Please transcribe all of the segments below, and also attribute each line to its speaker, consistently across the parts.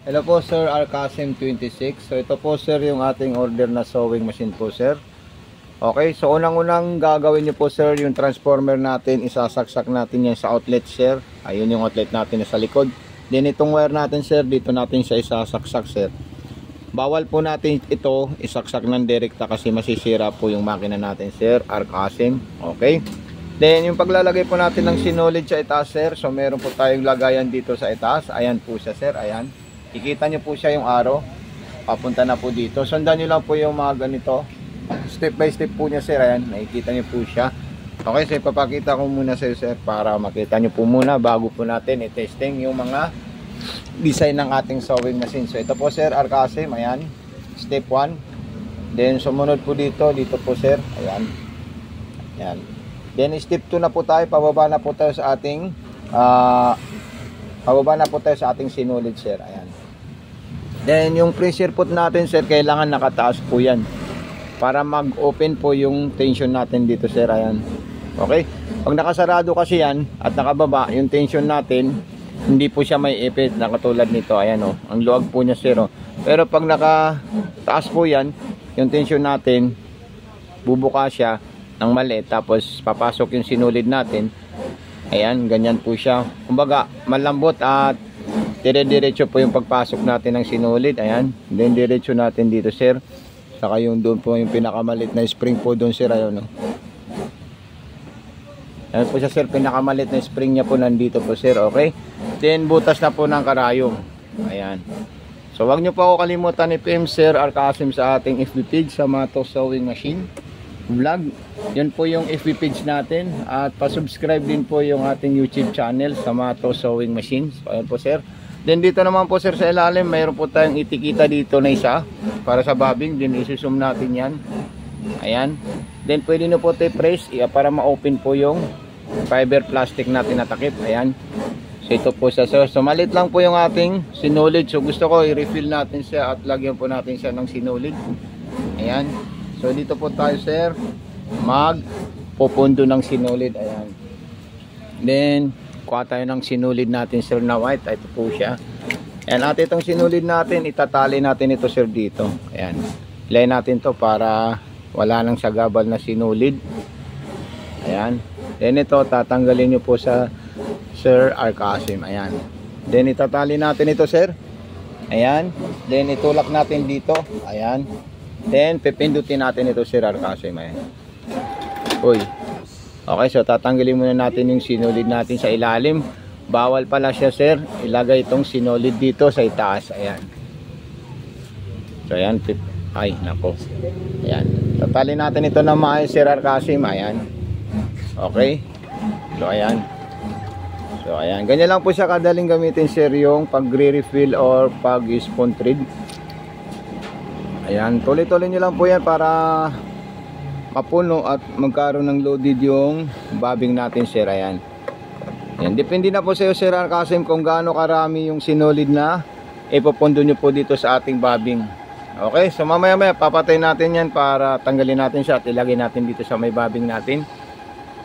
Speaker 1: Hello po Sir Arcasim 26. So ito po sir yung ating order na sewing machine po sir. Okay, so unang-unang gagawin nyo po sir, yung transformer natin, isasaksak natin yan sa outlet sir. Ayun yung outlet natin na sa likod. Then itong wire natin sir, dito natin siya isasaksak sir. Bawal po natin ito isaksak ng direkta kasi masisira po yung makina natin sir Arcasim. Okay. Then yung paglalagay po natin ng sinulid sa itaas sir, so meron po tayong lagayan dito sa itaas. Ayan po siya sir, ayan. Kikita nyo po siya yung arrow. Papunta na po dito. Sundan nyo lang po yung mga ganito. Step by step po niya sir. Ayan, nakikita nyo po siya. Okay, so ipapakita ko muna sir para makita nyo po muna bago po natin i-testing yung mga design ng ating sewing machine. So ito po sir Arcasim, ayan. Step 1. Then sumunod po dito po sir. Ayan. Ayan. Then step 2 na po tayo. Pababa na po tayo sa ating sinulid sir. Ayan. Then yung pressure put natin sir, kailangan nakataas po yan para mag-open po yung tension natin dito sir. Ayan. Okay. Pag nakasarado kasi yan at nakababa yung tension natin, hindi po siya may ipit na katulad nito. Ayan o. Ang luwag po niya sir o. Pero pag nakataas po yan, yung tension natin, bubuka siya ng maliit tapos papasok yung sinulid natin. Ayan, ganyan po siya. Kumbaga, malambot at dire-diretso po yung pagpasok natin ng sinulid. Ayan, then diretso natin dito sir. Saka yung doon po yung pinakamalit na spring po doon sir. Ayun, no? Ayan po siya sir, pinakamalit na spring niya po nandito po sir. Okay, then butas na po ng karayom. Ayan. So wag nyo po ako kalimutan i-PM sir Arcasim sa ating FB page sa Mato Sewing Machine Vlog. Yun po yung FB page natin. At pa-subscribe din po yung ating YouTube channel sa Mato Sewing Machines. So ayan po sir. Then dito naman po sir sa ilalim, mayroon po tayong itikita dito na isa para sa bobbing. Then isusum natin yan. Ayan. Then pwede nyo po ito i-press para ma-open po yung fiber plastic natin na takip. Ayan. So ito po siya sir. So malit lang po yung ating sinulid. So gusto ko i-refill natin siya at lagyan po natin siya ng sinulid. Ayan. So dito po tayo sir, magpupundo ng sinulid. Ayan. Then kuha tayo ng sinulid natin sir na white. Ito po siya. Ayan, at itong sinulid natin, itatali natin ito sir dito. Ayan. Ilay natin to para wala nang sagabal na sinulid. Ayan. Then ito, tatanggalin nyo po sa Sir Arcasim. Ayan. Then itatali natin ito sir. Ayan. Then itulak natin dito. Ayan. Then pipindutin natin ito sir Arcasim. Ayan. Uy. Okay, so tatanggalin muna natin yung sinulid natin sa ilalim. Bawal pala siya sir, ilagay itong sinulid dito sa itaas. Ayan. So ayan, ay nako. Ayan. Tatali natin ito ng maayos sir Arcasim. Ayan. Okay. So ayan. So ayan, ganyan lang po siya kadaling gamitin sir yung pagre-refill or pag-spoon thread. Ayan, tuloy-tuloy nyo lang po yan para mapuno at magkaroon ng loaded yung bobbing natin sir. Ayan. Ayan, depende na po sa iyo sir Arcasim kung gaano karami yung sinulid na ipopondo nyo po dito sa ating bobbing. Okay, so mamaya papatay natin yan para tanggalin natin siya at ilagay natin dito sa may bobbing natin.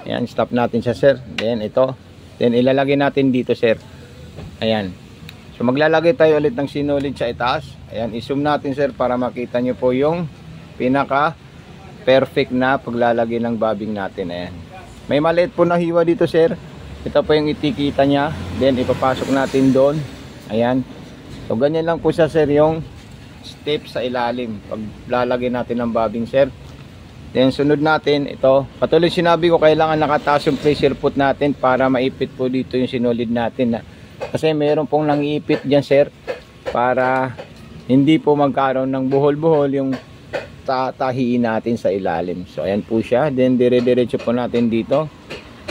Speaker 1: Ayan, stop natin siya sir. Then ito, then ilalagay natin dito sir. Ayan. So maglalagay tayo ulit ng sinulid sa itaas. Ayan, i-zoom natin sir para makita nyo po yung pinaka perfect na paglalagay ng bobbing natin. Ayan. May maliit po na hiwa dito sir. Ito po yung itikita niya. Then ipapasok natin doon. Ayan. So ganyan lang po siya sir yung step sa ilalim paglalagay natin ng bobbing sir. Then sunod natin ito. Patuloy sinabi ko kailangan nakataas yung pressure put natin para maipit po dito yung sinulid natin. Kasi mayroon pong nangiipit dyan sir para hindi po magkaroon ng buhol-buhol yung tatahiin natin sa ilalim. So ayan po siya. Then dire-diretso po natin dito.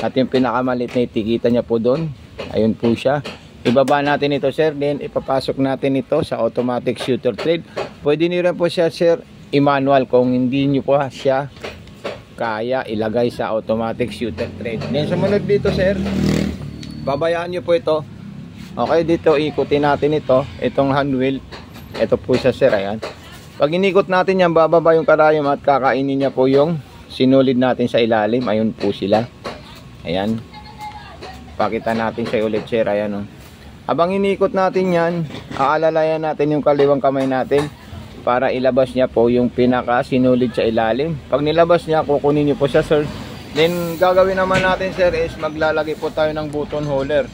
Speaker 1: At yung pinakamalit na itikita niya po doon. Ayun po siya. Ibaba natin ito sir. Then ipapasok natin ito sa automatic shooter thread. Pwede nyo rin po siya sir i-manual kung hindi nyo po siya kaya ilagay sa automatic shooter thread. Then sumunod dito sir, babayaan nyo po ito. Okay, dito ikutin natin ito. Itong hand wheel. Ito po siya sir. Ayan. Pag inikot natin yan, bababa yung karayom at kakainin niya po yung sinulid natin sa ilalim. Ayun po sila. Ayan. Pakita natin sa ulit sir. Ayan o. Habang inikot natin yan, aalalayan natin yung kaliwang kamay natin para ilabas niya po yung pinaka sinulid sa ilalim. Pag nilabas niya, kukunin niyo po siya, sir. Then gagawin naman natin, sir, is maglalagay po tayo ng button holder.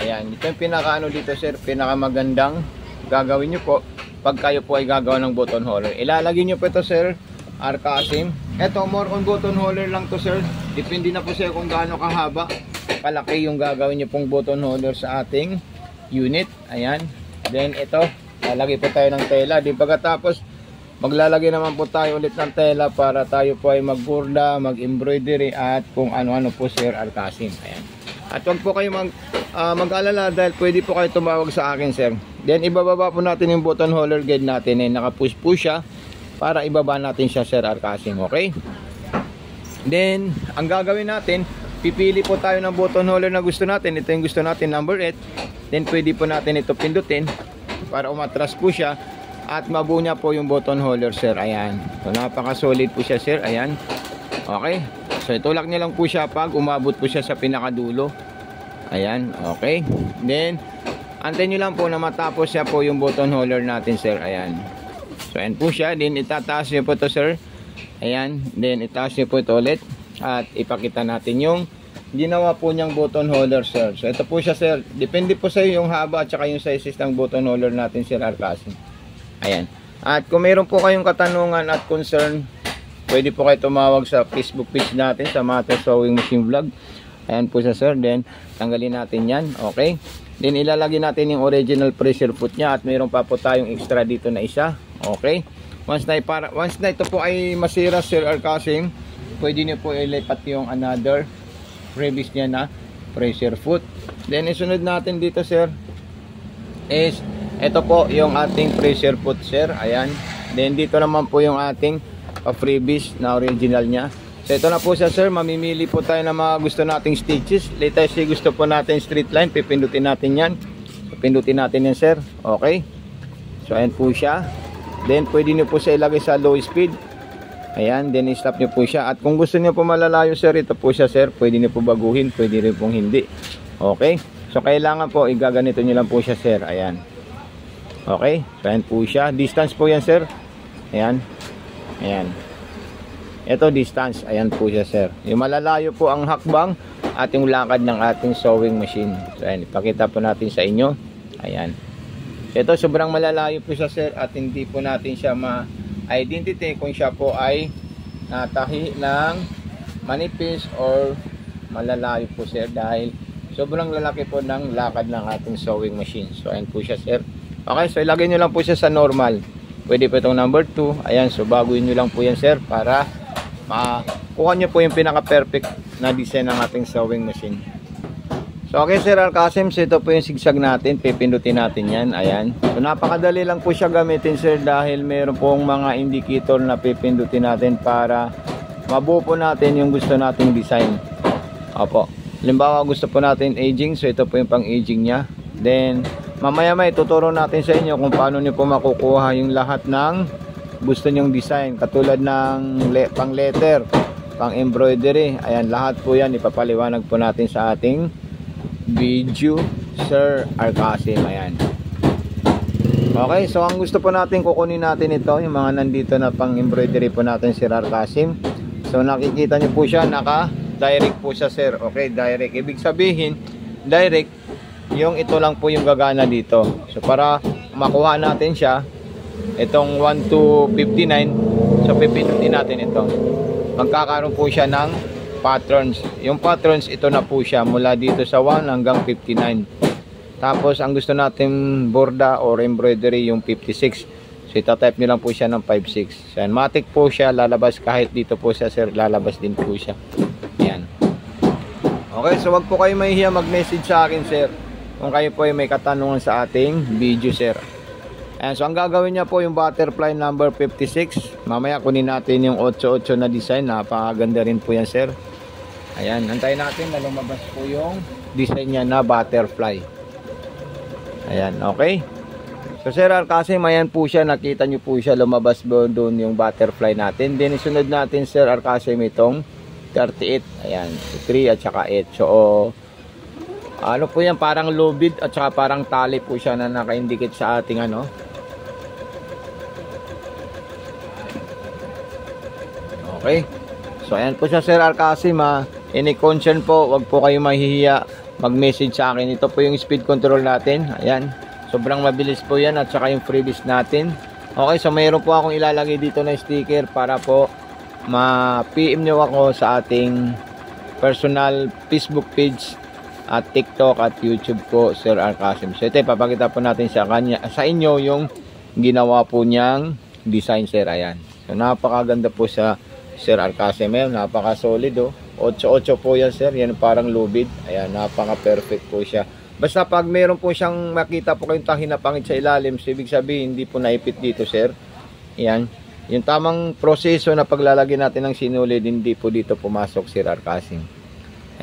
Speaker 1: Ayan, ito yung pinaka ano dito, sir, pinaka magandang gagawin niyo po pag kayo po ay gagawa ng button holder. Ilalagay niyo po ito, sir, Arkasim. Ito, more on button holder lang to, sir. Depende na po sa'yo kung gaano kahaba, kalaki yung gagawin niyo pong button holder sa ating unit. Ayan. Then ito, lalagay po tayo ng tela. Di pagkatapos, maglalagay naman po tayo ulit ng tela para tayo po ay magburda, mag-embroidery at kung ano-ano po, sir Arkasim. Ayan. At huwag po kayo mag-alala dahil pwede po kayo tumawag sa akin, sir. Then ibababa po natin yung button holder guide natin. Nakapush po siya para ibaba natin siya, sir Arkasim. Okay? Then, ang gagawin natin, pipili po tayo ng button holder na gusto natin. Ito yung gusto natin, number 8. Then pwede po natin ito pindutin para umatras po siya at mabuo niya po yung button holder, sir. Ayan. So napaka-solid po siya, sir. Ayan. Okay. So itulak niya lang po siya pag umabot po siya sa pinakadulo. Ayan. Okay. Then antayin niyo lang po na matapos siya po yung button holder natin, sir. Ayan. So ayan po siya. Then itataas niyo po to, sir. Ayan. Then itaas niyo po ito ulit at ipakita natin yung ginawa po niyang button holder, sir. So ito po siya, sir. Depende po sa iyo yung haba at saka yung sizes ng button holder natin, sir Arkasim. Ayan. At kung mayroon po kayong katanungan at concern, pwede po kayo tumawag sa Facebook page natin sa Matter Sewing Machine Vlog. Ayan po siya, sir. Then tanggalin natin yan. Okay. Then ilalagay natin yung original pressure foot niya at mayroon pa po tayong extra dito na isa. Okay. Once na ito po ay masira, sir Arkasim, pwede niyo po ilipat yung another previous niya na pressure foot. Then isunod natin dito, sir, is ito po yung ating pressure foot, sir. Ayan. Then dito naman po yung ating freebies na original niya. So ito na po siya, sir. Mamimili po tayo ng mga gusto nating stitches. Let's say gusto po natin straight line, pipindutin natin yan. Pindutin natin yan, sir. Okay. So ayan po siya. Then pwede niyo po siya ilagay sa low speed. Ayan, then i-stop nyo po siya. At kung gusto nyo po malalayo, sir, ito po siya, sir. Pwede nyo po baguhin, pwede rin pong hindi. Okay? So, kailangan po, igaganito nyo lang po siya, sir. Ayan. Okay? So, ayan po siya. Distance po yan, sir. Ayan. Ayan. Ito, distance. Ayan po siya, sir. Yung malalayo po ang hakbang at yung lakad ng ating sewing machine. So, ayan. Ipakita po natin sa inyo. Ayan. Ito, sobrang malalayo po siya, sir. At hindi po natin siya identity kung siya po ay natahi ng manipis or malalayo po, sir, dahil sobrang lalaki po ng lakad ng ating sewing machine. So ayan po siya, sir. Okay, so ilagay nyo lang po siya sa normal. Pwede po itong number 2. Ayan, so baguhin nyo lang po yan, sir, para makuha nyo po yung pinaka perfect na design ng ating sewing machine. So okay, sir Arkasim, so ito po yung sigsag natin, pipindutin natin yan. Ayan. So napakadali lang po siya gamitin, sir, dahil meron pong mga indicator na pipindutin natin para mabuo po natin yung gusto nating design. Opo. Halimbawa gusto po natin aging, so ito po yung pang aging nya. Then mamaya may tuturo natin sa inyo kung paano niyo po makukuha yung lahat ng gusto nyong design. Katulad ng pang letter, pang embroidery. Ayan, lahat po yan ipapaliwanag po natin sa ating video, sir Arkasim. Ayan. Okay, so ang gusto po natin, kukunin natin ito, yung mga nandito na pang embroidery po natin, sir Arkasim. So nakikita nyo po siya, naka direct po siya, sir. Okay, direct. Ibig sabihin, direct, yung ito lang po yung gagana dito. So para makuha natin siya, itong 1 to 59, so pipindutin natin ito. Magkakaroon po siya ng patterns. Yung patterns, ito na po siya mula dito sa 1 hanggang 59. Tapos ang gusto natin borda or embroidery yung 56. So itatype nyo lang po siya ng 56. So matic po siya, lalabas kahit dito po siya, sir, lalabas din po siya. Ayan. Okay, so wag po kayo mahihiya mag-message sa akin, sir, kung kayo po ay may katanungan sa ating video, sir. Ayan, so ang gagawin niya po yung butterfly number 56. Mamaya kunin natin yung 8-8 na design. Napakaganda rin po yan, sir. Ayan, antayin natin na lumabas po yung design niya na butterfly. Ayan, okay. So sir Arkasim, ayan po siya. Nakita nyo po siya, lumabas doon yung butterfly natin. Then isunod natin, sir Arkasim, itong 38. Ayan, 3 at saka 8. So Ano po yan, parang lubid at saka parang tali po siya na naka-indicate sa ating ano. Okay. So ayan po siya Sir Arkasim ha. Any concern po, wag po kayo mahihiya mag-message sa akin. Ito po yung speed control natin. Ayan. Sobrang mabilis po yan at saka yung freebies natin. Okay, so mayroon po akong ilalagay dito na sticker para po ma-PM nyo ako sa ating personal Facebook page at TikTok at YouTube ko, Sir Arkasim. So ito, papakita po natin sa inyo yung ginawa po niyang design, Sir. Ayan. So napakaganda po sa Sir Arkasim. Ayan, napaka-solid oh. 8-8 po yan, Sir. Yan parang lubid. Ayan, napaka-perfect po siya. Basta pag meron po siyang makita po kayong tahi na pangit sa ilalim, so ibig sabihin hindi po naipit dito, Sir. Ayan. Yung tamang proseso na paglalagay natin ng sinulid, hindi po dito pumasok, Sir Arkasim.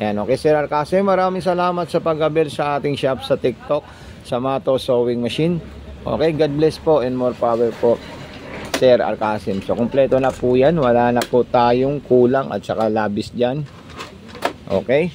Speaker 1: Ayan, okay Sir Arkasim, maraming salamat sa pag-avail sa ating shop sa TikTok, sa Mato Sewing Machine. Okay, God bless po and more power po, Sir Arkasim. So, kompleto na po yan. Wala na po tayong kulang at saka labis dyan. Okay.